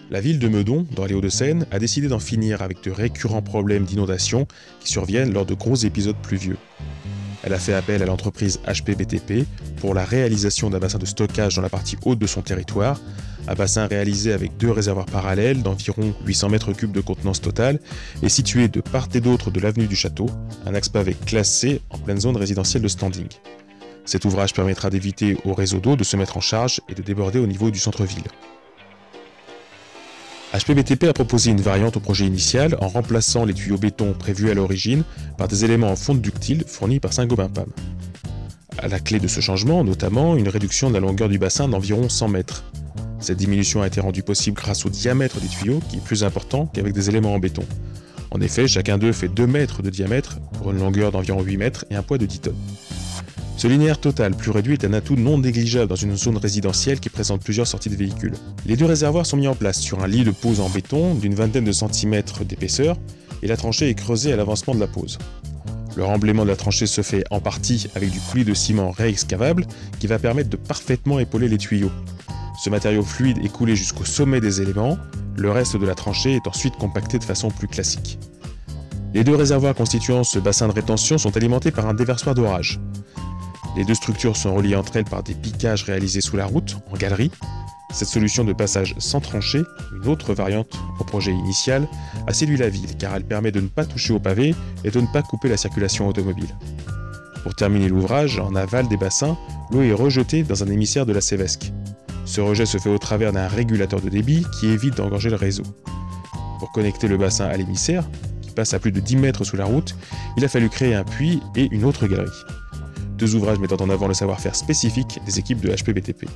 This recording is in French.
La ville de Meudon, dans les Hauts-de-Seine, a décidé d'en finir avec de récurrents problèmes d'inondation qui surviennent lors de gros épisodes pluvieux. Elle a fait appel à l'entreprise HPBTP pour la réalisation d'un bassin de stockage dans la partie haute de son territoire, un bassin réalisé avec 2 réservoirs parallèles d'environ 800 mètres cubes de contenance totale et situé de part et d'autre de l'avenue du Château, un axe pavé classé en pleine zone résidentielle de standing. Cet ouvrage permettra d'éviter au réseau d'eau de se mettre en charge et de déborder au niveau du centre-ville. HPBTP a proposé une variante au projet initial en remplaçant les tuyaux béton prévus à l'origine par des éléments en fonte ductile fournis par Saint-Gobain-Pam. À la clé de ce changement, notamment une réduction de la longueur du bassin d'environ 100 mètres. Cette diminution a été rendue possible grâce au diamètre des tuyaux qui est plus important qu'avec des éléments en béton. En effet, chacun d'eux fait 2 mètres de diamètre pour une longueur d'environ 8 mètres et un poids de 10 tonnes. Ce linéaire total plus réduit est un atout non négligeable dans une zone résidentielle qui présente plusieurs sorties de véhicules. Les 2 réservoirs sont mis en place sur un lit de pose en béton d'une vingtaine de centimètres d'épaisseur et la tranchée est creusée à l'avancement de la pose. Le remblaiement de la tranchée se fait en partie avec du coulis de ciment réexcavable qui va permettre de parfaitement épauler les tuyaux. Ce matériau fluide est coulé jusqu'au sommet des éléments, le reste de la tranchée est ensuite compacté de façon plus classique. Les 2 réservoirs constituant ce bassin de rétention sont alimentés par un déversoir d'orage. Les 2 structures sont reliées entre elles par des piquages réalisés sous la route, en galerie. Cette solution de passage sans tranchée, une autre variante au projet initial, a séduit la ville car elle permet de ne pas toucher au pavé et de ne pas couper la circulation automobile. Pour terminer l'ouvrage, en aval des bassins, l'eau est rejetée dans un émissaire de la Sévesque. Ce rejet se fait au travers d'un régulateur de débit qui évite d'engorger le réseau. Pour connecter le bassin à l'émissaire, qui passe à plus de 10 mètres sous la route, il a fallu créer un puits et une autre galerie. 2 ouvrages mettant en avant le savoir-faire spécifique des équipes de HPBTP.